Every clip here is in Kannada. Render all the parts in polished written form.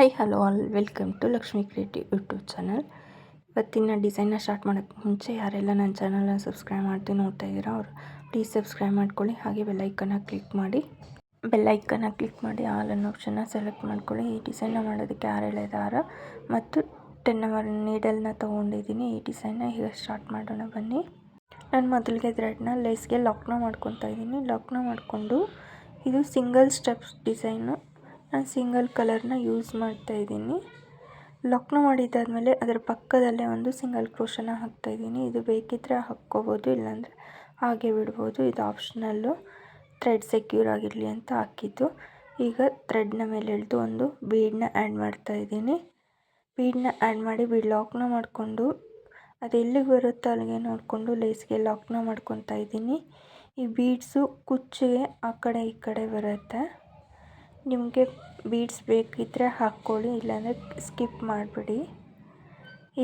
Hi hello all welcome to Lakshmi creative YouTube channel. ಇವತ್ತಿನ ಡಿಸೈನ್ನ ಸ್ಟಾರ್ಟ್ ಮಾಡೋಕ್ಕೆ ಮುಂಚೆ ಯಾರೆಲ್ಲ ನನ್ನ ಚಾನಲ್ನ ಸಬ್ಸ್ಕ್ರೈಬ್ ಮಾಡ್ತೀನಿ ನೋಡ್ತಾ ಇದ್ದೀರಾ ಅವರು ಪ್ಲೀಸ್ ಸಬ್ಸ್ಕ್ರೈಬ್ ಮಾಡ್ಕೊಳ್ಳಿ. ಹಾಗೆ ಬೆಲ್ಲೈಕನ್ನ ಕ್ಲಿಕ್ ಮಾಡಿ ಆಲ್ ಅನ್ನೋ ಆಪ್ಷನ್ನ ಸೆಲೆಕ್ಟ್ ಮಾಡ್ಕೊಳ್ಳಿ. ಈ ಡಿಸೈನ್ನ ಮಾಡೋದಕ್ಕೆ 6 ಎಳೆ ದಾರ ಮತ್ತು 10 ನಂಬರ್ ನೀಡಲ್ನ ತೊಗೊಂಡಿದ್ದೀನಿ. ಈ ಡಿಸೈನ್ನ ಈಗ ಸ್ಟಾರ್ಟ್ ಮಾಡೋಣ ಬನ್ನಿ. ನಾನು ಮೊದಲಿಗೆ ಥ್ರೆಡ್ನ ಲೇಸ್ಗೆ ಲಾಕ್ನ ಮಾಡ್ಕೊತಾ ಇದ್ದೀನಿ. ಲಾಕ್ನ ಮಾಡಿಕೊಂಡು ಇದು ಸಿಂಗಲ್ ಸ್ಟೆಪ್ಸ್ ಡಿಸೈನು. ನಾನು ಸಿಂಗಲ್ ಕಲರ್ನ ಯೂಸ್ ಮಾಡ್ತಾ ಇದ್ದೀನಿ. ಲಾಕ್ನ ಮಾಡಿದ್ದಾದಮೇಲೆ ಅದರ ಪಕ್ಕದಲ್ಲೇ ಒಂದು ಸಿಂಗಲ್ ಕ್ರೋಶನ ಹಾಕ್ತಾಯಿದ್ದೀನಿ. ಇದು ಬೇಕಿದ್ದರೆ ಹಾಕ್ಕೋಬೋದು, ಇಲ್ಲಾಂದರೆ ಹಾಗೆ ಬಿಡ್ಬೋದು. ಇದು ಆಪ್ಷನಲ್ಲು, ಥ್ರೆಡ್ ಸೆಕ್ಯೂರ್ ಆಗಿರಲಿ ಅಂತ ಹಾಕಿದ್ದು. ಈಗ ಥ್ರೆಡ್ನ ಮೇಲೆ ಎಳೆದು ಒಂದು ಬೀಡನ್ನ ಆ್ಯಡ್ ಮಾಡ್ತಾಯಿದ್ದೀನಿ. ಬೀಡನ್ನ ಆ್ಯಡ್ ಮಾಡಿ ಲಾಕ್ನ ಮಾಡಿಕೊಂಡು ಅದು ಎಲ್ಲಿಗೆ ಬರುತ್ತೋ ಅಲ್ಲಿಗೆ ನೋಡಿಕೊಂಡು ಲೇಸ್ಗೆ ಲಾಕ್ನ ಮಾಡ್ಕೊತಾ ಇದ್ದೀನಿ. ಈ ಬೀಡ್ಸು ಕುಚ್ಚಿಗೆ ಆ ಕಡೆ ಈ ಕಡೆ ಬರುತ್ತೆ. ನಿಮಗೆ ಬೀಡ್ಸ್ ಬೇಕಿದ್ದರೆ ಹಾಕ್ಕೊಳ್ಳಿ, ಇಲ್ಲಾಂದರೆ ಸ್ಕಿಪ್ ಮಾಡಿಬಿಡಿ.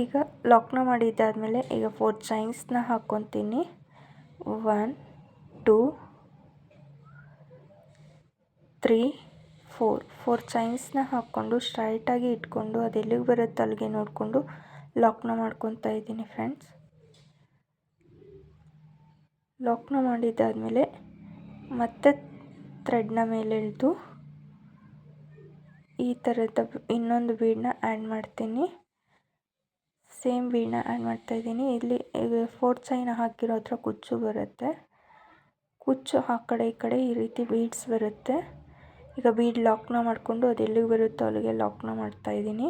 ಈಗ ಲಾಕ್ನ ಮಾಡಿದ್ದಾದಮೇಲೆ ಈಗ 4 ಚೈನ್ಸ್ನ ಹಾಕ್ಕೊತೀನಿ. 1 2 3 4 ಚೈನ್ಸ್ನ ಹಾಕ್ಕೊಂಡು ಸ್ಟ್ರೈಟಾಗಿ ಇಟ್ಕೊಂಡು ಅದು ಎಲ್ಲಿಗೆ ಬರುತ್ತೆ ಅಲ್ಲಿಗೆ ನೋಡಿಕೊಂಡು ಲಾಕ್ನ ಮಾಡ್ಕೊತಾ ಇದ್ದೀನಿ ಫ್ರೆಂಡ್ಸ್. ಲಾಕ್ನ ಮಾಡಿದ್ದಾದಮೇಲೆ ಮತ್ತೆ ಥ್ರೆಡ್ನ ಮೇಲೆ ಎಳೆದು ಈ ಥರದ ಇನ್ನೊಂದು ಬೀಡನ್ನ ಆ್ಯಡ್ ಮಾಡ್ತೀನಿ. ಸೇಮ್ ಬೀಡನ್ನ ಆ್ಯಡ್ ಮಾಡ್ತಾಯಿದ್ದೀನಿ. ಇಲ್ಲಿ 4 ಚೈನ್ ಹಾಕಿರೋ ಹತ್ರ ಕುಚ್ಚು ಬರುತ್ತೆ. ಕುಚ್ಚು ಆ ಕಡೆ ಈ ಕಡೆ ಈ ರೀತಿ ಬೀಡ್ಸ್ ಬರುತ್ತೆ. ಈಗ ಬೀಡ್ ಲಾಕ್ನ ಮಾಡಿಕೊಂಡು ಅದು ಎಲ್ಲಿಗೆ ಬರುತ್ತೋ ಅಲ್ಲಿಗೆ ಲಾಕ್ನ ಮಾಡ್ತಾಯಿದ್ದೀನಿ.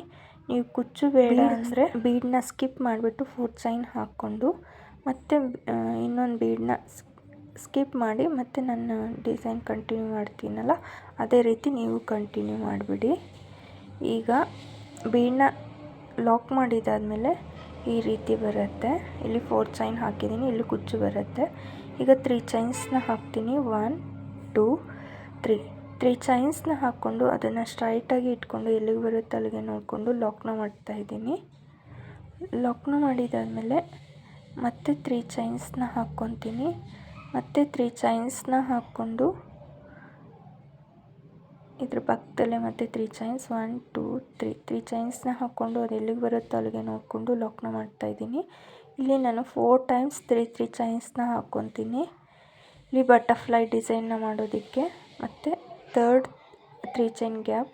ನೀವು ಕುಚ್ಚು ಬೇಡ ಅಂದರೆ ಬೀಡನ್ನ ಸ್ಕಿಪ್ ಮಾಡಿಬಿಟ್ಟು 4 ಚೈನ್ ಹಾಕ್ಕೊಂಡು ಮತ್ತೆ ಇನ್ನೊಂದು ಬೀಡನ್ನ ಸ್ಕಿಪ್ ಮಾಡಿ ಮತ್ತೆ ನನ್ನ ಡಿಸೈನ್ ಕಂಟಿನ್ಯೂ ಮಾಡ್ತೀನಲ್ಲ ಅದೇ ರೀತಿ ನೀವು ಕಂಟಿನ್ಯೂ ಮಾಡಿಬಿಡಿ. ಈಗ ಬೀಡನ್ನ ಲಾಕ್ ಮಾಡಿದ್ದಾದಮೇಲೆ ಈ ರೀತಿ ಬರುತ್ತೆ. ಇಲ್ಲಿ 4 ಚೈನ್ ಹಾಕಿದ್ದೀನಿ, ಇಲ್ಲಿ ಕುಚ್ಚು ಬರುತ್ತೆ. ಈಗ 3 ಚೈನ್ಸ್ನ ಹಾಕ್ತೀನಿ. 1 2 3 ಚೈನ್ಸ್ನ ಹಾಕ್ಕೊಂಡು ಅದನ್ನು ಸ್ಟ್ರೈಟಾಗಿ ಇಟ್ಕೊಂಡು ಎಲ್ಲಿಗೆ ಬರುತ್ತೆ ಅಲ್ಲಿಗೆ ನೋಡಿಕೊಂಡು ಲಾಕ್ನ ಮಾಡ್ತಾಯಿದ್ದೀನಿ. ಲಾಕ್ನ ಮಾಡಿದ್ದಾದಮೇಲೆ ಮತ್ತೆ 3 ಚೈನ್ಸ್ನ ಹಾಕ್ಕೊತೀನಿ. ಮತ್ತೆ 3 ಚೈನ್ಸ್ನ ಹಾಕ್ಕೊಂಡು ಇದ್ರ ಪಕ್ಕದಲ್ಲೇ ಮತ್ತೆ 3 ಚೈನ್ಸ್ 1 2 3 ಚೈನ್ಸ್ನ ಹಾಕ್ಕೊಂಡು ಅದು ಎಲ್ಲಿಗೆ ಬರುತ್ತೋ ಅಲ್ಲಿಗೆ ನೋಡಿಕೊಂಡು ಲಾಕ್ನ ಮಾಡ್ತಾಯಿದ್ದೀನಿ. ಇಲ್ಲಿ ನಾನು 4 ಟೈಮ್ಸ್ 3 ಚೈನ್ಸ್ನ ಹಾಕ್ಕೊತೀನಿ ಇಲ್ಲಿ ಬಟರ್ಫ್ಲೈ ಡಿಸೈನ್ನ ಮಾಡೋದಕ್ಕೆ. ಮತ್ತು third 3 chain gap,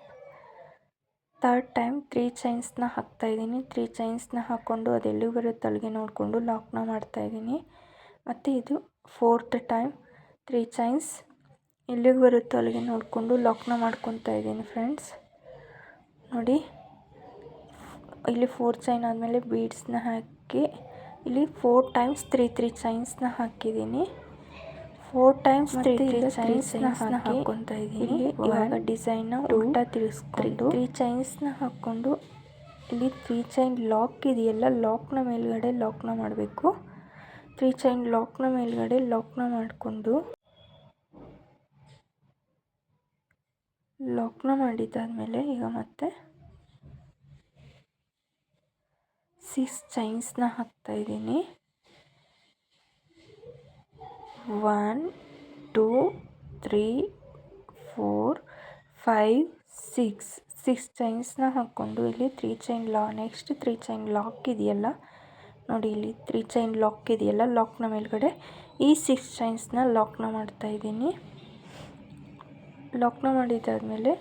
third time 3 ಚೈನ್ಸ್ನ ಹಾಕ್ತಾಯಿದ್ದೀನಿ. 3 ಚೈನ್ಸ್ನ ಹಾಕ್ಕೊಂಡು ಅದು ಎಲ್ಲಿಗೆ ಬರುತ್ತೋ ಅಲ್ಲಿಗೆ ನೋಡಿಕೊಂಡು ಲಾಕ್ನ ಮಾಡ್ತಾಯಿದ್ದೀನಿ. ಮತ್ತು ಇದು 4th ಟೈಮ್ 3 ಚೈನ್ಸ್ ಎಲ್ಲಿಗೆ ಬರುತ್ತೋ ಅಲ್ಲಿಗೆ ನೋಡಿಕೊಂಡು ಲಾಕ್ನ ಮಾಡ್ಕೊತಾ ಇದ್ದೀನಿ ಫ್ರೆಂಡ್ಸ್. ನೋಡಿ ಇಲ್ಲಿ 4 ಚೈನ್ ಆದಮೇಲೆ ಬೀಡ್ಸ್ನ ಹಾಕಿ ಇಲ್ಲಿ 4 ಟೈಮ್ಸ್ 3 ಚೈನ್ಸ್ನ ಹಾಕಿದ್ದೀನಿ. 4 ಟೈಮ್ಸ್ 3 ಚೈನ್ಸ್ನ ಹಾಕ್ಕೊತಾ ಇದ್ದೀನಿ. ಇವಾಗ ಡಿಸೈನ್ನ ಉಲ್ಟಾ ತಿರ್ಸ್ಕೊಂಡು 3 ಚೈನ್ಸ್ನ ಹಾಕ್ಕೊಂಡು ಇಲ್ಲಿ 3 ಚೈನ್ ಲಾಕ್ ಇದೆಯಲ್ಲ ಲಾಕ್ನ ಮೇಲ್ಗಡೆ ಲಾಕ್ನ ಮಾಡಬೇಕು. 3 ಚೈನ್ ಲಾಕ್ನ ಮೇಲ್ಗಡೆ ಲಾಕ್ನ ಮಾಡಿಕೊಂಡು ಲಾಕ್ನ ಮಾಡಿದ್ದಾದಮೇಲೆ ಈಗ ಮತ್ತೆ 6 ಚೈನ್ಸ್ನ ಹಾಕ್ತಾಯಿದ್ದೀನಿ. 1 2 3 4 5 6 ಚೈನ್ಸ್ನ ಹಾಕ್ಕೊಂಡು ಇಲ್ಲಿ 3 ಚೈನ್ ನೆಕ್ಸ್ಟ್ 3 ಚೈನ್ ಲಾಕ್ ಇದೆಯಲ್ಲ ನೋಡಿ, ಇಲ್ಲಿ 3 ಚೈನ್ ಲಾಕ್ ಇದೆಯಲ್ಲ ಲಾಕ್ನ ಮೇಲ್ಗಡೆ ಈ 6 ಚೈನ್ಸ್ನ ಲಾಕ್ನ ಮಾಡ್ತಾಯಿದ್ದೀನಿ. ಲಾಕ್ನ ಮಾಡಿದ್ದಾದಮೇಲೆ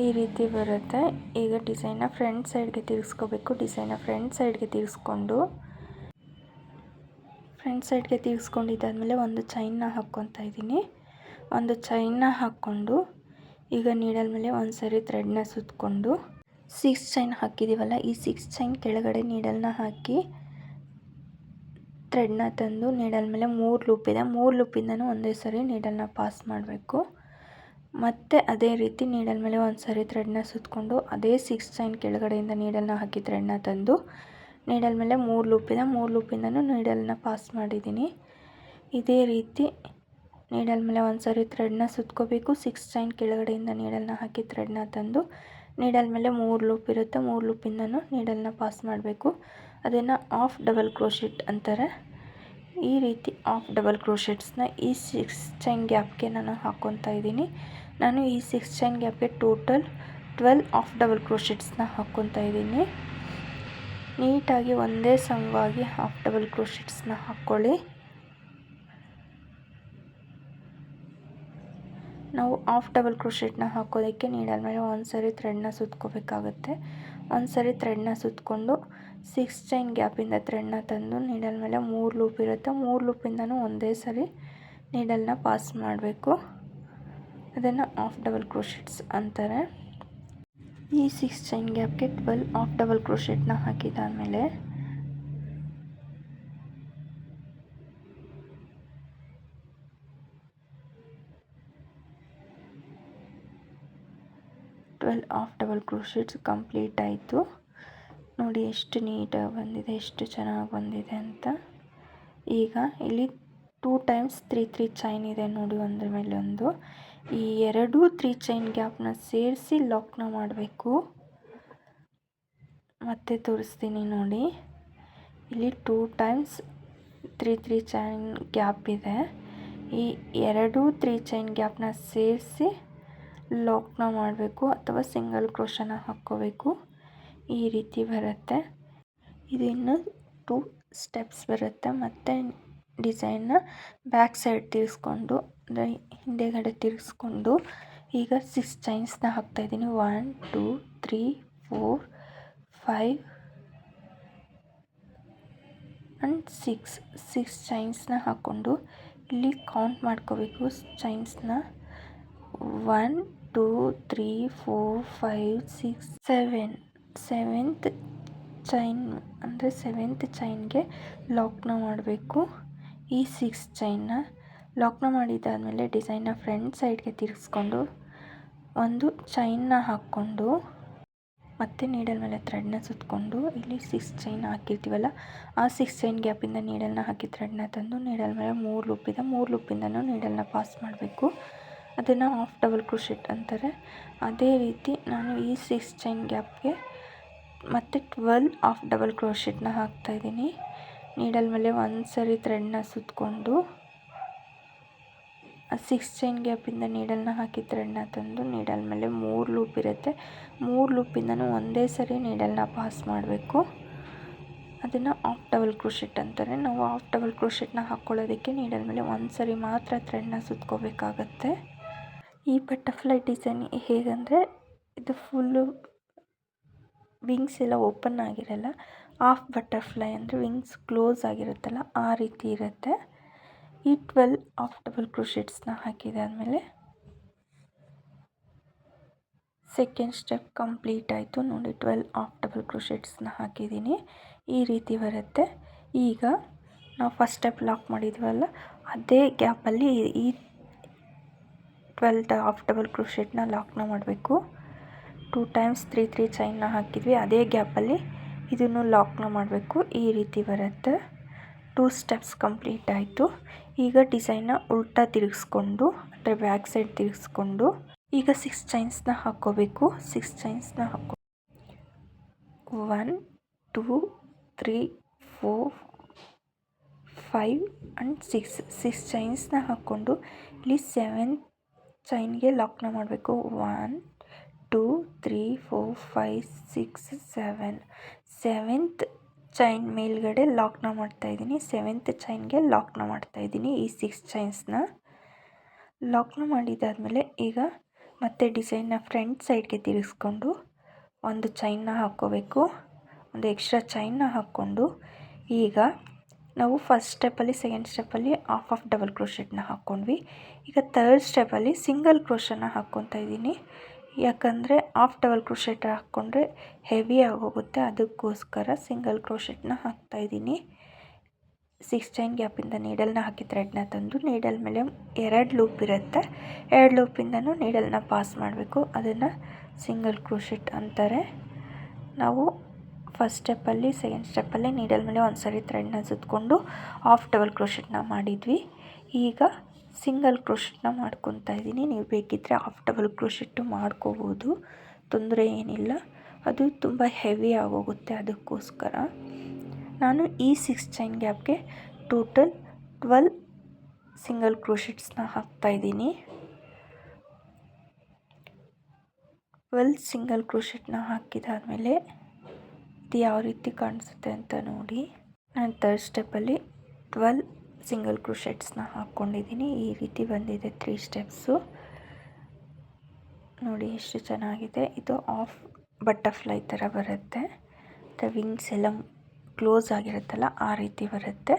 ಈ ರೀತಿ ಬರುತ್ತೆ. ಈಗ ಡಿಸೈನ್ನ ಫ್ರಂಟ್ ಸೈಡ್ಗೆ ತಿರ್ಗಿಸ್ಕೋಬೇಕು. ಡಿಸೈನ್ನ ಫ್ರಂಟ್ ಸೈಡ್ಗೆ ತಿರ್ಗಿಸ್ಕೊಂಡಿದ್ದಾದಮೇಲೆ ಒಂದು ಚೈನ್ನ ಹಾಕ್ಕೊತಾ ಇದ್ದೀನಿ. ಒಂದು ಚೈನ್ನ ಹಾಕ್ಕೊಂಡು ಈಗ ನೀಡಲ್ ಮೇಲೆ ಒಂದು ಸರಿ ಥ್ರೆಡ್ನ ಸುತ್ತಕೊಂಡು 6 ಚೈನ್ ಹಾಕಿದ್ದೀವಲ್ಲ ಈ 6 ಚೈನ್ ಕೆಳಗಡೆ ನೀಡಲ್ನ ಹಾಕಿ ಥ್ರೆಡ್ನ ತಂದು ನೀಡಲ್ ಮೇಲೆ 3 ಲೂಪ್ ಇದೆ, 3 ಲೂಪಿಂದನೂ ಒಂದೇ ಸರಿ ನೀಡಲ್ನ ಪಾಸ್ ಮಾಡಬೇಕು. ಮತ್ತು ಅದೇ ರೀತಿ ನೀಡಲ್ ಮೇಲೆ ಒಂದು ಸರಿ ಥ್ರೆಡ್ನ ಸುತ್ತಕೊಂಡು ಅದೇ 6 ಚೈನ್ ಕೆಳಗಡೆಯಿಂದ ನೀಡಲ್ನ ಹಾಕಿ ಥ್ರೆಡ್ನ ತಂದು ನೀಡಲ್ ಮೇಲೆ 3 ಲೂಪ್ ಇದೆ, 3 ಲೂಪಿಂದನೂ ನೀಡಲ್ನ ಪಾಸ್ ಮಾಡಿದ್ದೀನಿ. ಇದೇ ರೀತಿ ನೀಡಲ್ ಮೇಲೆ ಒಂದು ಸರಿ ಥ್ರೆಡ್ನ ಸುತ್ಕೋಬೇಕು. 6 ಚೈನ್ ಕೆಳಗಡೆಯಿಂದ ನೀಡಲ್ನ ಹಾಕಿ ಥ್ರೆಡ್ನ ತಂದು ನೀಡಲ್ ಮೇಲೆ 3 ಲೂಪ್ ಇರುತ್ತೆ, 3 ಲೂಪಿಂದನೂ ನೀಡಲ್ನ ಪಾಸ್ ಮಾಡಬೇಕು. ಅದನ್ನು ಆಫ್ ಡಬಲ್ ಕ್ರೋಶೆಟ್ ಅಂತಾರೆ. ಈ ರೀತಿ ಆಫ್ ಡಬಲ್ ಕ್ರೋಶೆಟ್ಸ್ನ ಈ 6 ಚೈನ್ ಗ್ಯಾಪ್ಗೆ ನಾನು ಹಾಕ್ಕೊತಾ ಇದ್ದೀನಿ. ನಾನು ಈ 6 ಚೈನ್ ಗ್ಯಾಪ್ಗೆ ಟೋಟಲ್ 12 ಹಾಫ್ ಡಬಲ್ ಕ್ರೋಶೆಟ್ಸ್ನ ಹಾಕ್ಕೊತಾ ಇದ್ದೀನಿ. ನೀಟಾಗಿ ಒಂದೇ ಸಮವಾಗಿ ಹಾಫ್ ಡಬಲ್ ಕ್ರೋಶೆಟ್ಸ್ನ ಹಾಕ್ಕೊಳ್ಳಿ. ನಾವು ಹಾಫ್ ಡಬಲ್ ಕ್ರೋಶೆಟ್ನ ಹಾಕೋದಕ್ಕೆ ನೀಡಲ್ ಮೇಲೆ ಒಂದು ಸರಿ ಥ್ರೆಡ್ನ ಸುತ್ಕೋಬೇಕಾಗುತ್ತೆ. ಒಂದು ಸರಿ ಥ್ರೆಡ್ನ ಸುತ್ತಕೊಂಡು 6 ಚೈನ್ ಗ್ಯಾಪಿಂದ ಥ್ರೆಡ್ನ ತಂದು ನೀಡಲ್ ಮೇಲೆ 3 ಲೂಪ್ ಇರುತ್ತೆ, 3 ಲೂಪಿಂದನೂ ಒಂದೇ ಸರಿ ನೀಡಲ್ನ ಪಾಸ್ ಮಾಡಬೇಕು. ಅದನ್ನು ಹಾಫ್ ಡಬಲ್ ಕ್ರೋಶೆಟ್ಸ್ ಅಂತಾರೆ. ಈ 6 ಚೈನ್ ಗ್ಯಾಪ್ಗೆ 12 ಹಾಫ್ ಡಬಲ್ ಕ್ರೋಶೆಟ್ನ ಹಾಕಿದಾದಮೇಲೆ 12 ಹಾಫ್ ಡಬಲ್ ಕ್ರೋಶೆಟ್ಸ್ ಕಂಪ್ಲೀಟ್ ಆಯಿತು. ನೋಡಿ ಎಷ್ಟು ನೀಟಾಗಿ ಬಂದಿದೆ, ಎಷ್ಟು ಚೆನ್ನಾಗಿ ಬಂದಿದೆ ಅಂತ. ಈಗ ಇಲ್ಲಿ 2 ಟೈಮ್ಸ್ 3 ಚೈನ್ ಇದೆ ನೋಡಿ, ಒಂದ್ರ ಮೇಲೆ ಒಂದು. ಈ ಎರಡೂ 3 ಚೈನ್ ಗ್ಯಾಪ್ನ ಸೇರಿಸಿ ಲಾಕ್ನ ಮಾಡಬೇಕು. ಮತ್ತೆ ತೋರಿಸ್ತೀನಿ ನೋಡಿ, ಇಲ್ಲಿ 2 ಟೈಮ್ಸ್ 3 ಚೈನ್ ಗ್ಯಾಪ್ ಇದೆ. ಈ ಎರಡೂ 3 ಚೈನ್ ಗ್ಯಾಪ್ನ ಸೇರಿಸಿ ಲಾಕ್ನ ಮಾಡಬೇಕು ಅಥವಾ ಸಿಂಗಲ್ ಕ್ರೋಶನ ಹಾಕ್ಕೋಬೇಕು. ಈ ರೀತಿ ಬರುತ್ತೆ. ಇದು ಇನ್ನು 2 ಸ್ಟೆಪ್ಸ್ ಬರುತ್ತೆ. ಮತ್ತು ಡಿಸೈನ್ನ ಬ್ಯಾಕ್ ಸೈಡ್ ತಿರ್ಸ್ಕೊಂಡು ಅಂದರೆ ಹಿಂದೆಗಡೆ ತಿರ್ಗಿಸ್ಕೊಂಡು ಈಗ 6 ಚೈನ್ಸ್ನ ಹಾಕ್ತಾಯಿದ್ದೀನಿ. 1 2 3 4 5 ಆ್ಯಂಡ್ 6 ಚೈನ್ಸ್ನ ಹಾಕ್ಕೊಂಡು ಇಲ್ಲಿ ಕೌಂಟ್ ಮಾಡ್ಕೋಬೇಕು ಚೈನ್ಸ್ನ. 1 2 3 4 5 6 7 ಸೆವೆಂತ್ ಚೈನ್ ಅಂದರೆ 7th ಚೈನ್ಗೆ ಲಾಕ್ನ ಮಾಡಬೇಕು. ಈ 6 ಚೈನ್ನ ಲಾಕ್ನ ಮಾಡಿದ್ದಾದಮೇಲೆ ಡಿಸೈನ್ನ ಫ್ರಂಟ್ ಸೈಡ್ಗೆ ತಿರ್ಗಿಸ್ಕೊಂಡು ಒಂದು ಚೈನ್ನ ಹಾಕ್ಕೊಂಡು ಮತ್ತೆ ನೀಡಲ್ ಮೇಲೆ ಥ್ರೆಡ್ನ ಸುತ್ತಕೊಂಡು ಇಲ್ಲಿ 6 ಚೈನ್ ಹಾಕಿರ್ತೀವಲ್ಲ, ಆ 6 ಚೈನ್ ಗ್ಯಾಪಿಂದ ನೀಡಲ್ನ ಹಾಕಿ ಥ್ರೆಡ್ನ ತಂದು ನೀಡಲ್ ಮೇಲೆ 3 ಲೂಪ್ ಇದೆ, 3 ಲೂಪಿಂದನೂ ನೀಡಲ್ನ ಪಾಸ್ ಮಾಡಬೇಕು. ಅದನ್ನು ಹಾಫ್ ಡಬಲ್ ಕ್ರೋಶೆಟ್ ಅಂತಾರೆ. ಅದೇ ರೀತಿ ನಾನು ಈ 6 ಚೈನ್ ಗ್ಯಾಪ್ಗೆ ಮತ್ತು 12 ಹಾಫ್ ಡಬಲ್ ಕ್ರೋಶೆಟ್ನ ಹಾಕ್ತಾಯಿದ್ದೀನಿ. ನೀಡಲ್ ಮೇಲೆ ಒಂದು ಸರಿ ಥ್ರೆಡ್ನ ಸುತ್ತಕೊಂಡು 6 ಚೈನ್ ಗ್ಯಾಪಿಂದ ನೀಡಲ್ನ ಹಾಕಿ ಥ್ರೆಡ್ನ ತಂದು ನೀಡಲ್ ಮೇಲೆ 3 ಲೂಪ್ ಇರುತ್ತೆ, 3 ಲೂಪಿಂದನೂ ಒಂದೇ ಸರಿ ನೀಡಲ್ನ ಪಾಸ್ ಮಾಡಬೇಕು. ಅದನ್ನು ಹಾಫ್ ಡಬಲ್ ಕ್ರೋಶೆಟ್ ಅಂತಾರೆ. ನಾವು ಹಾಫ್ ಡಬಲ್ ಕ್ರೋಶೆಟ್ನ ಹಾಕ್ಕೊಳ್ಳೋದಕ್ಕೆ ನೀಡಲ್ ಮೇಲೆ ಒಂದು ಸರಿ ಮಾತ್ರ ಥ್ರೆಡ್ನ ಸುತ್ಕೋಬೇಕಾಗತ್ತೆ. ಈ ಬಟರ್ಫ್ಲೈ ಡಿಸೈನ್ ಹೇಗಂದರೆ ಇದು ಫುಲ್ಲು ವಿಂಗ್ಸ್ ಎಲ್ಲ ಓಪನ್ ಆಗಿರಲ್ಲ, ಹಾಫ್ ಬಟರ್ಫ್ಲೈ ಅಂದರೆ ವಿಂಗ್ಸ್ ಕ್ಲೋಸ್ ಆಗಿರುತ್ತಲ್ಲ ಆ ರೀತಿ ಇರುತ್ತೆ. ಈ 12 ಹಾಫ್ ಡಬಲ್ ಕ್ರೋಶೆಟ್ಸ್ನ ಹಾಕಿದಾದಮೇಲೆ ಸೆಕೆಂಡ್ ಸ್ಟೆಪ್ ಕಂಪ್ಲೀಟ್ ಆಯಿತು ನೋಡಿ. 12 ಹಾಫ್ ಡಬಲ್ ಕ್ರೋಶೆಟ್ಸ್ನ ಹಾಕಿದ್ದೀನಿ. ಈ ರೀತಿ ಬರುತ್ತೆ. ಈಗ ನಾವು ಫಸ್ಟ್ ಸ್ಟೆಪ್ ಲಾಕ್ ಮಾಡಿದ್ವಲ್ಲ, ಅದೇ ಗ್ಯಾಪಲ್ಲಿ ಈ 12 ಹಾಫ್ ಡಬಲ್ ಕ್ರೋಶೆಟ್ನ ಲಾಕ್ನ ಮಾಡಬೇಕು. 2 ಟೈಮ್ಸ್ 3 ಚೈನ್ನ ಹಾಕಿದ್ವಿ, ಅದೇ ಗ್ಯಾಪಲ್ಲಿ ಇದನ್ನು ಲಾಕ್ನ ಮಾಡಬೇಕು. ಈ ರೀತಿ ಬರುತ್ತೆ. 2 ಸ್ಟೆಪ್ಸ್ ಕಂಪ್ಲೀಟ್ ಆಯಿತು. ಈಗ ಡಿಸೈನ್ನ ಉಲ್ಟಾ ತಿರುಗಿಸ್ಕೊಂಡು ಅಂದರೆ ಬ್ಯಾಕ್ ಸೈಡ್ ತಿರುಗಿಸ್ಕೊಂಡು ಈಗ 6 ಚೈನ್ಸ್ನ ಹಾಕ್ಕೋಬೇಕು. 6 ಚೈನ್ಸ್ನ ಹಾಕೋ 1 2 3 4 5 ಆ್ಯಂಡ್ 6 ಚೈನ್ಸ್ನ ಹಾಕ್ಕೊಂಡು ಇಲ್ಲಿ 7th ಚೈನ್ಗೆ ಲಾಕ್ನ ಮಾಡಬೇಕು. 1 2 3 4 5 6 7 7th ಚೈನ್ ಮೇಲ್ಗಡೆ ಲಾಕ್ನ ಮಾಡ್ತಾಯಿದ್ದೀನಿ. 7th ಚೈನ್ಗೆ ಲಾಕ್ನ ಮಾಡ್ತಾಯಿದ್ದೀನಿ. ಈ 6 ಚೈನ್ಸ್ನ ಲಾಕ್ನ ಮಾಡಿದ್ದಾದಮೇಲೆ ಈಗ ಮತ್ತೆ ಡಿಸೈನ್ನ ಫ್ರಂಟ್ ಸೈಡ್ಗೆ ತಿರುಗಿಸ್ಕೊಂಡು ಒಂದು ಚೈನ್ನ ಹಾಕ್ಕೋಬೇಕು. ಒಂದು ಎಕ್ಸ್ಟ್ರಾ ಚೈನ್ನ ಹಾಕ್ಕೊಂಡು ಈಗ ನಾವು ಫಸ್ಟ್ ಸ್ಟೆಪ್ಪಲ್ಲಿ ಸೆಕೆಂಡ್ ಸ್ಟೆಪ್ಪಲ್ಲಿ ಹಾಫ್ ಡಬಲ್ ಕ್ರೋಶೆಟ್ನ ಹಾಕ್ಕೊಂಡ್ವಿ. ಈಗ ಥರ್ಡ್ ಸ್ಟೆಪ್ಪಲ್ಲಿ ಸಿಂಗಲ್ ಕ್ರೋಶನ ಹಾಕ್ಕೊತಾ ಇದ್ದೀನಿ. ಯಾಕಂದರೆ ಹಾಫ್ ಡಬಲ್ ಕ್ರೋಶೆಟ್ ಹಾಕ್ಕೊಂಡ್ರೆ ಹೆವಿ ಆಗೋಗುತ್ತೆ, ಅದಕ್ಕೋಸ್ಕರ ಸಿಂಗಲ್ ಕ್ರೋಶೆಟ್ನ ಹಾಕ್ತಾಯಿದ್ದೀನಿ. 6 ಚೈನ್ ಗ್ಯಾಪಿಂದ ನೀಡಲ್ನ ಹಾಕಿ ಥ್ರೆಡ್ನ ತಂದು ನೀಡಲ್ ಮೇಲೆ 2 ಲೂಪ್ ಇರುತ್ತೆ, 2 ಲೂಪಿಂದನೂ ನೀಡಲ್ನ ಪಾಸ್ ಮಾಡಬೇಕು. ಅದನ್ನು ಸಿಂಗಲ್ ಕ್ರೋಶೆಟ್ ಅಂತಾರೆ. ನಾವು ಫಸ್ಟ್ ಸ್ಟೆಪ್ಪಲ್ಲಿ ಸೆಕೆಂಡ್ ಸ್ಟೆಪ್ಪಲ್ಲಿ ನೀಡಲ್ ಮೇಲೆ ಒಂದು ಸರಿ ಥ್ರೆಡ್ನ ಸುತ್ತಕೊಂಡು ಹಾಫ್ ಡಬಲ್ ಕ್ರೋಶೆಟ್ನ ಮಾಡಿದ್ವಿ. ಈಗ ಸಿಂಗಲ್ ಕ್ರೋಶೆಟ್ನ ಮಾಡ್ಕೊತಾ ಇದ್ದೀನಿ. ನೀವು ಬೇಕಿದ್ದರೆ ಹಾಫ್ ಡಬಲ್ ಕ್ರೋಶೆಟ್ಟು ಮಾಡ್ಕೋಬೋದು, ತೊಂದರೆ ಏನಿಲ್ಲ. ಅದು ತುಂಬ ಹೆವಿ ಆಗೋಗುತ್ತೆ, ಅದಕ್ಕೋಸ್ಕರ ನಾನು ಈ 6 ಚೈನ್ ಗ್ಯಾಪ್ಗೆ ಟೋಟಲ್ 12 ಸಿಂಗಲ್ ಕ್ರೋಶೆಟ್ಸ್ನ ಹಾಕ್ತಾಯಿದ್ದೀನಿ. 12 ಸಿಂಗಲ್ ಕ್ರೋಶೆಟ್ನ ಹಾಕಿದಾದಮೇಲೆ ಇದು ಯಾವ ರೀತಿ ಕಾಣಿಸುತ್ತೆ ಅಂತ ನೋಡಿ. ನಾನು ಥರ್ಡ್ ಸ್ಟೆಪ್ಪಲ್ಲಿ 12 ಸಿಂಗಲ್ ಕ್ರೋಶೆಟ್ಸ್ನ ಹಾಕ್ಕೊಂಡಿದ್ದೀನಿ. ಈ ರೀತಿ ಬಂದಿದೆ 3 ಸ್ಟೆಪ್ಸು. ನೋಡಿ ಎಷ್ಟು ಚೆನ್ನಾಗಿದೆ. ಇದು ಆಫ್ ಬಟರ್ಫ್ಲೈ ಥರ ಬರುತ್ತೆ. ವಿಂಗ್ಸ್ ಎಲ್ಲ ಕ್ಲೋಸ್ ಆಗಿರುತ್ತಲ್ಲ ಆ ರೀತಿ ಬರುತ್ತೆ.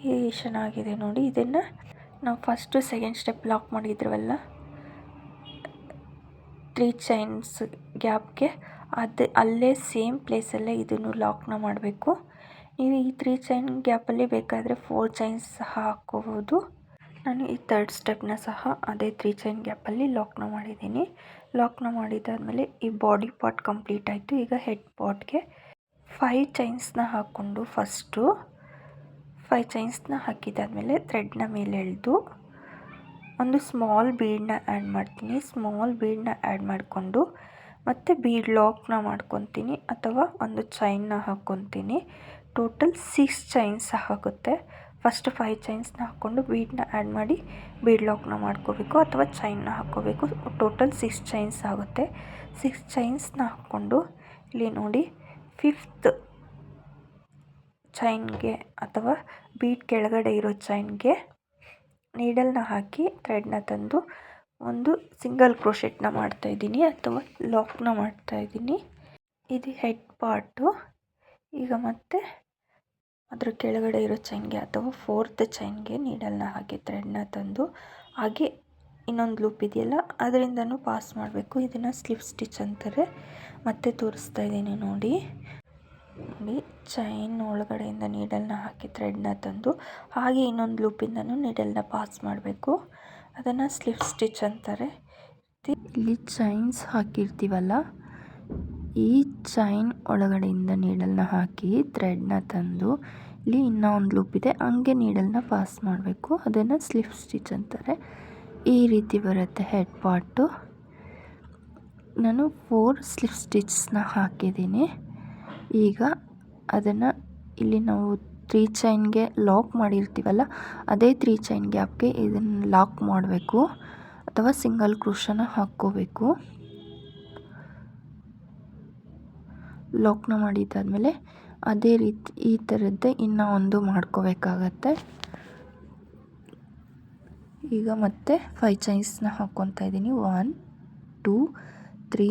ಇದು ಚೆನ್ನಾಗಿದೆ ನೋಡಿ. ಇದನ್ನು ನಾವು ಫಸ್ಟು ಸೆಕೆಂಡ್ ಸ್ಟೆಪ್ ಲಾಕ್ ಮಾಡಿದ್ರವಲ್ಲ 3 ಚೈನ್ಸ್ ಗ್ಯಾಪ್ಗೆ ಅಲ್ಲೇ ಸೇಮ್ ಪ್ಲೇಸಲ್ಲೇ ಇದನ್ನು ಲಾಕ್ನ ಮಾಡಬೇಕು. ನೀವು ಈ 3 ಚೈನ್ ಗ್ಯಾಪಲ್ಲಿ ಬೇಕಾದರೆ 4 ಚೈನ್ಸ್ ಸಹ ಹಾಕ್ಕೋಬೋದು. ನಾನು ಈ ಥರ್ಡ್ ಸ್ಟೆಪ್ನ ಸಹ ಅದೇ 3 ಚೈನ್ ಗ್ಯಾಪಲ್ಲಿ ಲಾಕ್ನ ಮಾಡಿದ್ದೀನಿ. ಲಾಕ್ನ ಮಾಡಿದಾದಮೇಲೆ ಈ ಬಾಡಿ ಪಾರ್ಟ್ ಕಂಪ್ಲೀಟ್ ಆಯಿತು. ಈಗ ಹೆಡ್ ಪಾರ್ಟ್ಗೆ 5 ಚೈನ್ಸ್ನ ಹಾಕ್ಕೊಂಡು ಫಸ್ಟು 5 ಚೈನ್ಸ್ನ ಹಾಕಿದಾದಮೇಲೆ ಥ್ರೆಡ್ನ ಮೇಲೆ ಎಳೆದು ಒಂದು ಸ್ಮಾಲ್ ಬೀಡನ್ನ ಆ್ಯಡ್ ಮಾಡ್ತೀನಿ. ಸ್ಮಾಲ್ ಬೀಡನ್ನ ಆ್ಯಡ್ ಮಾಡಿಕೊಂಡು ಮತ್ತು ಬೀಡ್ ಲಾಕ್ನ ಮಾಡ್ಕೊತೀನಿ ಅಥವಾ ಒಂದು ಚೈನ್ನ ಹಾಕ್ಕೊತೀನಿ. ಟೋಟಲ್ 6 ಚೈನ್ಸ್ ಆಗುತ್ತೆ. ಫಸ್ಟ್ 5 ಚೈನ್ಸ್ನ ಹಾಕ್ಕೊಂಡು ಬೀಡನ್ನ ಆ್ಯಡ್ ಮಾಡಿ ಬೀಡ್ ಲಾಕ್ನ ಮಾಡ್ಕೋಬೇಕು ಅಥವಾ ಚೈನ್ನ ಹಾಕ್ಕೋಬೇಕು. ಟೋಟಲ್ 6 ಚೈನ್ಸ್ ಆಗುತ್ತೆ. 6 ಚೈನ್ಸ್ನ ಹಾಕ್ಕೊಂಡು ಇಲ್ಲಿ ನೋಡಿ 5th ಚೈನ್ಗೆ ಅಥವಾ ಬೀಡ್ ಕೆಳಗಡೆ ಇರೋ ಚೈನ್ಗೆ ನೀಡಲ್ನ ಹಾಕಿ ಥ್ರೆಡ್ನ ತಂದು ಒಂದು ಸಿಂಗಲ್ ಕ್ರೋಶೆಟ್ನ ಮಾಡ್ತಾಯಿದ್ದೀನಿ ಅಥವಾ ಲಾಕ್ನ ಮಾಡ್ತಾಯಿದ್ದೀನಿ. ಇದು ಹೆಡ್ ಪಾರ್ಟು. ಈಗ ಮತ್ತೆ ಅದರ ಕೆಳಗಡೆ ಇರೋ ಚೈನ್ಗೆ ಅಥವಾ 4th ಚೈನ್ಗೆ ನೀಡಲ್ನ ಹಾಕಿ ಥ್ರೆಡ್ನ ತಂದು ಹಾಗೆ ಇನ್ನೊಂದು ಲೂಪ್ ಇದೆಯಲ್ಲ ಅದರಿಂದನೂ ಪಾಸ್ ಮಾಡಬೇಕು. ಇದನ್ನು ಸ್ಲಿಪ್ ಸ್ಟಿಚ್ ಅಂತಾರೆ. ಮತ್ತೆ ತೋರಿಸ್ತಾ ಇದ್ದೀನಿ ನೋಡಿ. ಚೈನ್ ಒಳಗಡೆಯಿಂದ ನೀಡಲ್ನ ಹಾಕಿ ಥ್ರೆಡ್ನ ತಂದು ಹಾಗೆ ಇನ್ನೊಂದು ಲೂಪಿಂದನೂ ನೀಡಲ್ನ ಪಾಸ್ ಮಾಡಬೇಕು. ಅದನ್ನು ಸ್ಲಿಪ್ ಸ್ಟಿಚ್ ಅಂತಾರೆ. ಇಲ್ಲಿ ಚೈನ್ಸ್ ಹಾಕಿರ್ತೀವಲ್ಲ ಈ ಚೈನ್ ಒಳಗಡೆಯಿಂದ ನೀಡಲ್ನ ಹಾಕಿ ಥ್ರೆಡ್ನ ತಂದು ಇಲ್ಲಿ ಇನ್ನೂ ಒಂದು ಲೂಪ್ ಇದೆ ಹಂಗೆ ನೀಡಲ್ನ ಪಾಸ್ ಮಾಡಬೇಕು. ಅದನ್ನು ಸ್ಲಿಪ್ ಸ್ಟಿಚ್ ಅಂತಾರೆ. ಈ ರೀತಿ ಬರುತ್ತೆ ಹೆಡ್ ಪಾರ್ಟು. ನಾನು 4 ಸ್ಲಿಪ್ ಸ್ಟಿಚ್ಸ್ನ ಹಾಕಿದ್ದೀನಿ. ಈಗ ಅದನ್ನು ಇಲ್ಲಿ ನಾವು 3 ಚೈನ್ಗೆ ಲಾಕ್ ಮಾಡಿರ್ತೀವಲ್ಲ ಅದೇ 3 ಚೈನ್ ಗ್ಯಾಪ್ಗೆ ಇದನ್ನು ಲಾಕ್ ಮಾಡಬೇಕು ಅಥವಾ ಸಿಂಗಲ್ ಕ್ರೋಶನ ಹಾಕ್ಕೋಬೇಕು. ಲಾಕ್ನ ಮಾಡಿದ್ದಾದಮೇಲೆ ಅದೇ ರೀತಿ ಈ ಥರದ್ದೇ ಇನ್ನೂ ಒಂದು ಮಾಡ್ಕೋಬೇಕಾಗತ್ತೆ. ಈಗ ಮತ್ತೆ 5 ಚೈನ್ಸ್ನ ಹಾಕ್ಕೊತಾ ಇದ್ದೀನಿ. 1 2 3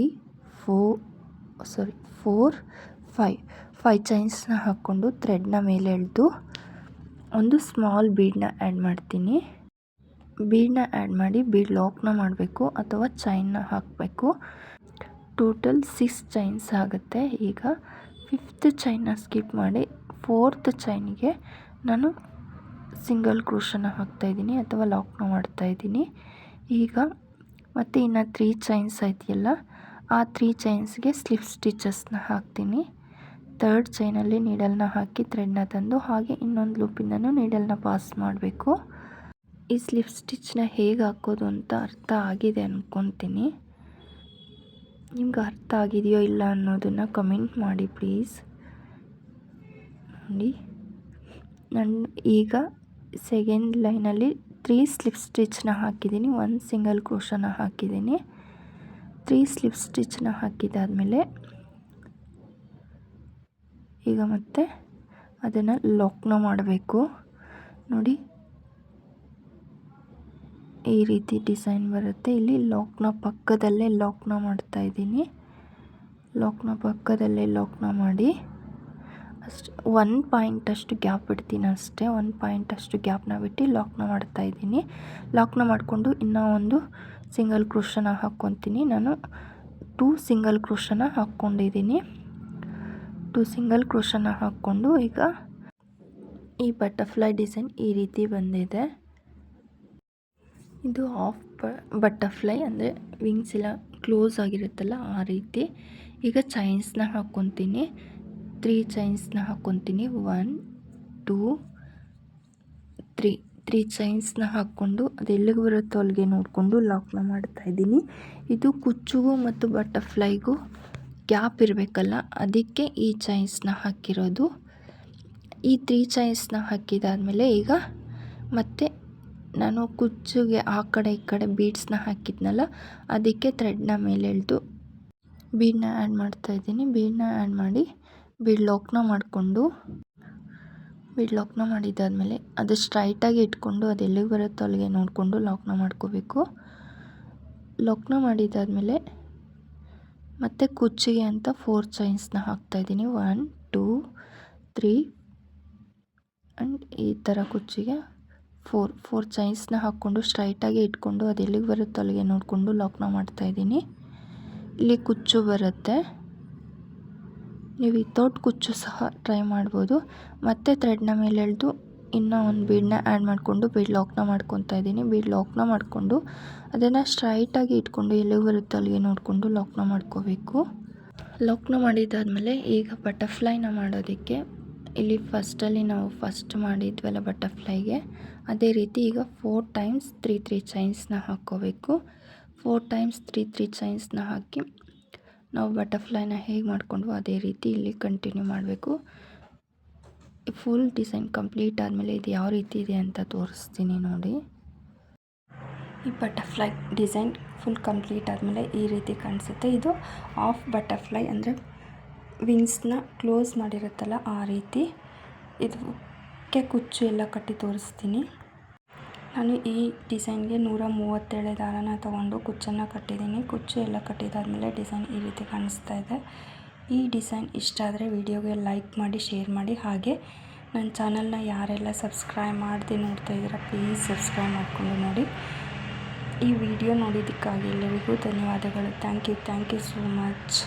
4 5 ಚೈನ್ಸ್ನ ಹಾಕ್ಕೊಂಡು ಥ್ರೆಡ್ನ ಮೇಲೆ ಎಳೆದು ಒಂದು ಸ್ಮಾಲ್ ಬೀಡನ್ನ ಆ್ಯಡ್ ಮಾಡ್ತೀನಿ. ಬೀಡನ್ನ ಆ್ಯಡ್ ಮಾಡಿ ಬೀಡ್ ಲಾಕ್ನ ಮಾಡಬೇಕು ಅಥವಾ ಚೈನ್ನ ಹಾಕಬೇಕು. ಟೋಟಲ್ 6 ಚೈನ್ಸ್ ಆಗುತ್ತೆ. ಈಗ 5th ಚೈನ್ನ ಸ್ಕಿಪ್ ಮಾಡಿ 4th ಚೈನ್ಗೆ ನಾನು ಸಿಂಗಲ್ ಕ್ರೋಶನ ಹಾಕ್ತಾಯಿದ್ದೀನಿ ಅಥವಾ ಲಾಕ್ನ ಮಾಡ್ತಾಯಿದ್ದೀನಿ. ಈಗ ಮತ್ತೆ ಇನ್ನು 3 ಚೈನ್ಸ್ ಇದೆಯಲ್ಲ ಆ 3 ಚೈನ್ಸ್ಗೆ ಸ್ಲಿಪ್ ಸ್ಟಿಚಸ್ನ ಹಾಕ್ತೀನಿ. 3rd ಚೈನಲ್ಲಿ ನೀಡಲ್ನ ಹಾಕಿ ಥ್ರೆಡ್ನ ತಂದು ಹಾಗೆ ಇನ್ನೊಂದು ಲೂಪಿಂದನೂ ನೀಡಲ್ನ ಪಾಸ್ ಮಾಡಬೇಕು. ಈ ಸ್ಲಿಪ್ ಸ್ಟಿಚ್ನ ಹೇಗೆ ಹಾಕೋದು ಅಂತ ಅರ್ಥ ಆಗಿದೆ ಅಂದ್ಕೊತೀನಿ. ನಿಮ್ಗೆ ಅರ್ಥ ಆಗಿದೆಯೋ ಇಲ್ಲ ಅನ್ನೋದನ್ನು ಕಮೆಂಟ್ ಮಾಡಿ ಪ್ಲೀಸ್. ನೋಡಿ ನಾನು ಈಗ ಸೆಕೆಂಡ್ ಲೈನಲ್ಲಿ 3 ಸ್ಲಿಪ್ ಸ್ಟಿಚ್ನ ಹಾಕಿದ್ದೀನಿ. 1 ಸಿಂಗಲ್ ಕ್ರೋಶನ ಹಾಕಿದ್ದೀನಿ. 3 ಸ್ಲಿಪ್ ಸ್ಟಿಚ್ನ ಹಾಕಿದಾದಮೇಲೆ ಈಗ ಮತ್ತೆ ಅದನ್ನು ಲಾಕ್ನ ಮಾಡಬೇಕು. ನೋಡಿ ಈ ರೀತಿ ಡಿಸೈನ್ ಬರುತ್ತೆ. ಇಲ್ಲಿ ಲಾಕ್ನ ಪಕ್ಕದಲ್ಲೇ ಲಾಕ್ನ ಮಾಡ್ತಾಯಿದ್ದೀನಿ. ಲಾಕ್ನ ಪಕ್ಕದಲ್ಲೇ ಲಾಕ್ನ ಮಾಡಿ ಅಷ್ಟು 1 ಪಾಯಿಂಟ್ ಅಷ್ಟು ಗ್ಯಾಪ್ ಬಿಡ್ತೀನಿ ಅಷ್ಟೇ. 1 ಪಾಯಿಂಟ್ ಅಷ್ಟು ಗ್ಯಾಪ್ನ ಬಿಟ್ಟು ಲಾಕ್ನ ಮಾಡ್ತಾಯಿದ್ದೀನಿ. ಲಾಕ್ನ ಮಾಡಿಕೊಂಡು ಇನ್ನೂ ಒಂದು ಸಿಂಗಲ್ ಕ್ರೋಶನ ಹಾಕ್ಕೊತೀನಿ. ನಾನು 2 ಸಿಂಗಲ್ ಕ್ರೋಶನ ಹಾಕ್ಕೊಂಡಿದ್ದೀನಿ. 2 ಸಿಂಗಲ್ ಕ್ರೋಶನ ಹಾಕ್ಕೊಂಡು ಈಗ ಈ ಬಟರ್ಫ್ಲೈ ಡಿಸೈನ್ ಈ ರೀತಿ ಬಂದಿದೆ. ಇದು ಆಫ್ ಬಟರ್ಫ್ಲೈ ಅಂದರೆ ವಿಂಗ್ಸ್ ಎಲ್ಲ ಕ್ಲೋಸ್ ಆಗಿರುತ್ತಲ್ಲ ಆ ರೀತಿ. ಈಗ ಚೈನ್ಸ್ನ ಹಾಕ್ಕೊತೀನಿ. 3 ಚೈನ್ಸ್ನ ಹಾಕ್ಕೊತೀನಿ. 1 2 3 ಚೈನ್ಸ್ನ ಹಾಕ್ಕೊಂಡು ಅದು ಎಲ್ಲಿಗೆ ಬರುತ್ತೋ ಅಲ್ಲಿಗೆ ನೋಡಿಕೊಂಡು ಲಾಕ್ನ ಮಾಡ್ತಾಯಿದ್ದೀನಿ. ಇದು ಕುಚ್ಚುಗೂ ಮತ್ತು ಬಟರ್ಫ್ಲೈಗೂ ಗ್ಯಾಪ್ ಇರಬೇಕಲ್ಲ ಅದಕ್ಕೆ ಈ ಚೈನ್ಸ್ನ ಹಾಕಿರೋದು. ಈ 3 ಚೈನ್ಸ್ನ ಹಾಕಿದಾದಮೇಲೆ ಈಗ ಮತ್ತೆ ನಾನು ಕುಚ್ಚುಗೆ ಆ ಕಡೆ ಈ ಕಡೆ ಬೀಡ್ಸ್ನ ಹಾಕಿದ್ನಲ್ಲ ಅದಕ್ಕೆ ಥ್ರೆಡ್ನ ಮೇಲೆ ಎಳೆದು ಬೀಡನ್ನ ಆ್ಯಡ್ ಮಾಡ್ತಾಯಿದ್ದೀನಿ. ಬೀಡನ್ನ ಆ್ಯಡ್ ಮಾಡಿ ಬೀಡ್ ಲಾಕ್ನ ಮಾಡಿದ್ದಾದಮೇಲೆ ಅದು ಸ್ಟ್ರೈಟಾಗಿ ಇಟ್ಕೊಂಡು ಅದು ಎಲ್ಲಿಗೆ ಬರುತ್ತೋ ಅಲ್ಲಿಗೆ ನೋಡಿಕೊಂಡು ಲಾಕ್ನ ಮಾಡ್ಕೋಬೇಕು. ಲಾಕ್ನ ಮಾಡಿದ್ದಾದಮೇಲೆ ಮತ್ತು ಕುಚ್ಚಿಗೆ ಅಂತ 4 ಚೈನ್ಸ್ನ ಹಾಕ್ತಾಯಿದ್ದೀನಿ. 1 2 3 ಆ್ಯಂಡ್ ಈ ಥರ ಕುಚ್ಚಿಗೆ 4 ಚೈನ್ಸ್ನ ಹಾಕ್ಕೊಂಡು ಸ್ಟ್ರೈಟಾಗಿ ಇಟ್ಕೊಂಡು ಅದು ಎಲ್ಲಿಗೆ ಬರುತ್ತೋ ಅಲ್ಲಿಗೆ ನೋಡಿಕೊಂಡು ಲಾಕ್ನ ಮಾಡ್ತಾಯಿದ್ದೀನಿ. ಇಲ್ಲಿ ಕುಚ್ಚು ಬರುತ್ತೆ, ನೀವು ವಿತೌಟ್ ಕುಚ್ಚು ಸಹ ಟ್ರೈ ಮಾಡ್ಬೋದು. ಮತ್ತು ಥ್ರೆಡ್ನ ಮೇಲೆ ಎಳೆದು ಇನ್ನೂ ಒಂದು ಬೀಡನ್ನ ಆ್ಯಡ್ ಮಾಡಿಕೊಂಡು ಬೀಡ್ ಲಾಕ್ನ ಮಾಡ್ಕೊತಾ ಇದ್ದೀನಿ. ಬೀಡ್ ಲಾಕ್ನ ಮಾಡಿಕೊಂಡು ಅದನ್ನು ಸ್ಟ್ರೈಟಾಗಿ ಇಟ್ಕೊಂಡು ಎಲ್ಲಿಗೆ ಬರುತ್ತೋ ಅಲ್ಲಿಗೆ ನೋಡಿಕೊಂಡು ಲಾಕ್ನ ಮಾಡ್ಕೋಬೇಕು. ಲಾಕ್ನ ಮಾಡಿದ್ದಾದಮೇಲೆ ಈಗ ಬಟರ್ಫ್ಲೈನ ಮಾಡೋದಕ್ಕೆ ಇಲ್ಲಿ ಫಸ್ಟಲ್ಲಿ ನಾವು ಫಸ್ಟ್ ಮಾಡಿದ್ವಲ್ಲ ಬಟರ್ಫ್ಲೈಗೆ, ಅದೇ ರೀತಿ ಈಗ 4 ಟೈಮ್ಸ್ 3 ಚೈನ್ಸ್ನ ಹಾಕ್ಕೋಬೇಕು. 4 ಟೈಮ್ಸ್ 3 ಚೈನ್ಸ್ನ ಹಾಕಿ ನಾವು ಬಟರ್ಫ್ಲೈನ ಹೇಗೆ ಮಾಡ್ಕೊಂಡ್ವೋ ಅದೇ ರೀತಿ ಇಲ್ಲಿ ಕಂಟಿನ್ಯೂ ಮಾಡಬೇಕು. ಫುಲ್ ಡಿಸೈನ್ ಕಂಪ್ಲೀಟ್ ಆದಮೇಲೆ ಇದು ಯಾವ ರೀತಿ ಇದೆ ಅಂತ ತೋರಿಸ್ತೀನಿ ನೋಡಿ. ಈ ಬಟರ್ಫ್ಲೈ ಡಿಸೈನ್ ಫುಲ್ ಕಂಪ್ಲೀಟ್ ಆದಮೇಲೆ ಈ ರೀತಿ ಕಾಣಿಸುತ್ತೆ. ಇದು ಆಫ್ ಬಟರ್ಫ್ಲೈ ಅಂದರೆ ವಿಂಗ್ಸ್ನ ಕ್ಲೋಸ್ ಮಾಡಿರುತ್ತಲ್ಲ ಆ ರೀತಿ. ಇದಕ್ಕೆ ಕುಚ್ಚು ಎಲ್ಲ ಕಟ್ಟಿ ತೋರಿಸ್ತೀನಿ. ನಾನು ಈ ಡಿಸೈನ್ಗೆ 137 ದಾರನ ತೊಗೊಂಡು ಕುಚ್ಚನ್ನು ಕಟ್ಟಿದ್ದೀನಿ. ಕುಚ್ಚು ಎಲ್ಲ ಕಟ್ಟಿದಾದಮೇಲೆ ಡಿಸೈನ್ ಈ ರೀತಿ ಕಾಣಿಸ್ತಾ ಇದೆ. ಈ ಡಿಸೈನ್ ಇಷ್ಟ ಆದರೆ ವಿಡಿಯೋಗೆ ಲೈಕ್ ಮಾಡಿ, ಶೇರ್ ಮಾಡಿ. ಹಾಗೆ ನನ್ನ ಚಾನಲ್ನ ಯಾರೆಲ್ಲ ಸಬ್ಸ್ಕ್ರೈಬ್ ಮಾಡದೆ ನೋಡ್ತಾ ಇದ್ದೀರಾ ಪ್ಲೀಸ್ ಸಬ್ಸ್ಕ್ರೈಬ್ ಮಾಡಿಕೊಂಡು ನೋಡಿ. ಈ ವಿಡಿಯೋ ನೋಡಿದ್ದಕ್ಕಾಗಿ ಎಲ್ಲರಿಗೂ ಧನ್ಯವಾದಗಳು. Thank you so much.